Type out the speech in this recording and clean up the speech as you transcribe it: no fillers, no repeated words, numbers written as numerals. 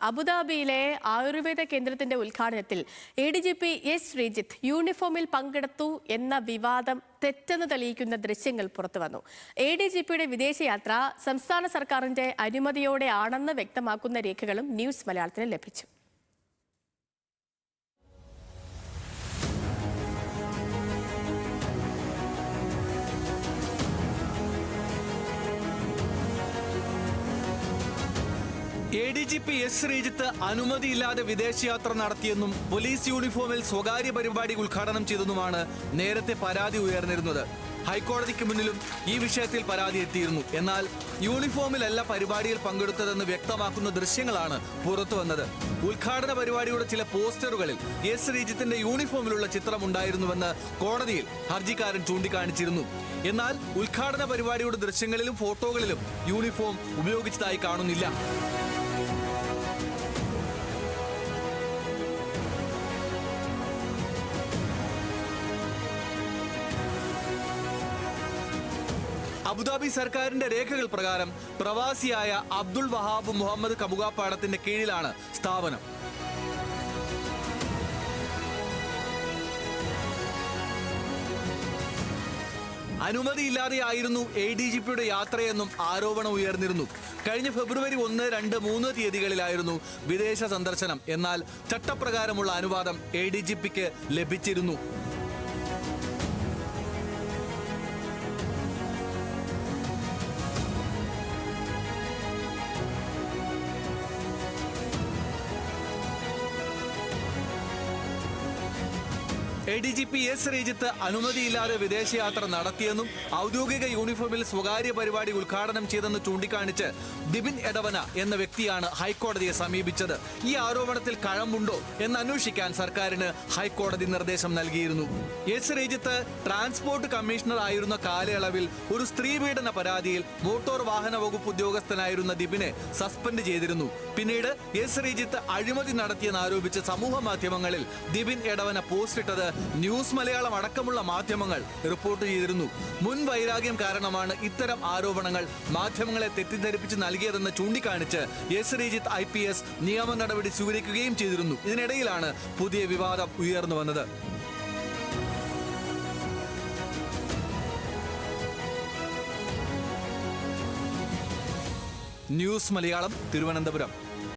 അബുദാബിയിലെ ആയുർവേദ കേന്ദ്രത്തിന്റെ ഉദ്ഘാടനത്തിൽ ADGP S. Sreejith യൂണിഫോമിൽ പങ്കെടുത്തു എന്ന വിവാദം തെറ്റെന്ന് തെളിയിക്കുന്ന ദൃശ്യങ്ങൾ പുറത്തുവന്നു. ADGPയുടെ വിദേശയാത്ര സംസ്ഥാന സർക്കാരിന്റെ അനുമതിയോടെയാണെന്ന് വ്യക്തമാക്കുന്ന രേഖകളും ന്യൂസ് മലയാളത്തിന് ലഭിച്ചു. ADGP S. ശ്രീജിത്ത് അനുമതിയില്ലാതെ വിദേശയാത്ര നടത്തിയെന്നും പോലീസ് യൂണിഫോമിൽ സ്വകാര്യ പരിപാടി ഉദ്ഘാടനം ചെയ്തെന്നുമാണ് നേരത്തെ പരാതി ഉയർന്നിരുന്നത്. ഹൈക്കോടതിക്ക് മുന്നിലും ഈ വിഷയത്തിൽ പരാതി എത്തിയിരുന്നു. എന്നാൽ യൂണിഫോമിലല്ല പരിപാടിയിൽ പങ്കെടുത്തതെന്ന് വ്യക്തമാക്കുന്ന ദൃശ്യങ്ങളാണ് പുറത്തു വന്നത്. ഉദ്ഘാടന പരിപാടിയുടെ ചില പോസ്റ്ററുകളിൽ S. ശ്രീജിത്തിന്റെ യൂണിഫോമിലുള്ള ചിത്രം ഉണ്ടായിരുന്നുവെന്ന് കോടതിയിൽ ഹർജിക്കാരൻ ചൂണ്ടിക്കാണിച്ചിരുന്നു. എന്നാൽ ഉദ്ഘാടന പരിപാടിയുടെ ദൃശ്യങ്ങളിലും ഫോട്ടോകളിലും യൂണിഫോം ഉപയോഗിച്ചതായി കാണുന്നില്ല. അബുദാബി സർക്കാരിന്റെ രേഖകൾ പ്രകാരം പ്രവാസിയായ അബ്ദുൾ വഹാബ് മുഹമ്മദ് കമുകാപ്പാടത്തിന്റെ കീഴിലാണ് സ്ഥാപനം. അനുമതിയില്ലാതെയായിരുന്നു ADGPയുടെ യാത്രയെന്നും ആരോപണം ഉയർന്നിരുന്നു. കഴിഞ്ഞ ഫെബ്രുവരി 1, 2, 3 തീയതികളിലായിരുന്നു വിദേശ സന്ദർശനം. എന്നാൽ ചട്ടപ്രകാരമുള്ള അനുവാദം ADGPക്ക് ലഭിച്ചിരുന്നു. ADGP S. ശ്രീജിത്ത് അനുമതിയില്ലാതെ വിദേശയാത്ര നടത്തിയെന്നും ഔദ്യോഗിക യൂണിഫോമിൽ സ്വകാര്യ പരിപാടി ഉദ്ഘാടനം ചെയ്തെന്ന് ചൂണ്ടിക്കാണിച്ച് ദിബിൻ എടവന എന്ന വ്യക്തിയാണ് ഹൈക്കോടതിയെ സമീപിച്ചത്. ഈ ആരോപണത്തിൽ കഴമ്പുണ്ടോ എന്ന് അന്വേഷിക്കാൻ സർക്കാരിന് ഹൈക്കോടതി നിർദ്ദേശം നൽകിയിരുന്നു. S. ശ്രീജിത്ത് ട്രാൻസ്പോർട്ട് കമ്മീഷണർ ആയിരുന്ന കാലയളവിൽ ഒരു സ്ത്രീപീഡന പരാതിയിൽ മോട്ടോർ വാഹന വകുപ്പ് ഉദ്യോഗസ്ഥനായിരുന്ന ദിബിനെ സസ്പെൻഡ് ചെയ്തിരുന്നു. പിന്നീട് S. ശ്രീജിത്ത് അഴിമതി നടത്തിയെന്നാരോപിച്ച് സമൂഹ മാധ്യമങ്ങളിൽ ദിബിൻ എടവന പോസ്റ്റിട്ടത് ന്യൂസ് മലയാളം അടക്കമുള്ള മാധ്യമങ്ങൾ റിപ്പോർട്ട് ചെയ്തിരുന്നു. മുൻ വൈരാഗ്യം കാരണമാണ് ഇത്തരം ആരോപണങ്ങൾ മാധ്യമങ്ങളെ തെറ്റിദ്ധരിപ്പിച്ച് നൽകിയതെന്ന് ചൂണ്ടിക്കാണിച്ച് S. ശ്രീജിത്ത് IPS നിയമ നടപടി സ്വീകരിക്കുകയും ചെയ്തിരുന്നു. ഇതിനിടയിലാണ് പുതിയ വിവാദം ഉയർന്നു വന്നത്. ന്യൂസ് മലയാളം, തിരുവനന്തപുരം.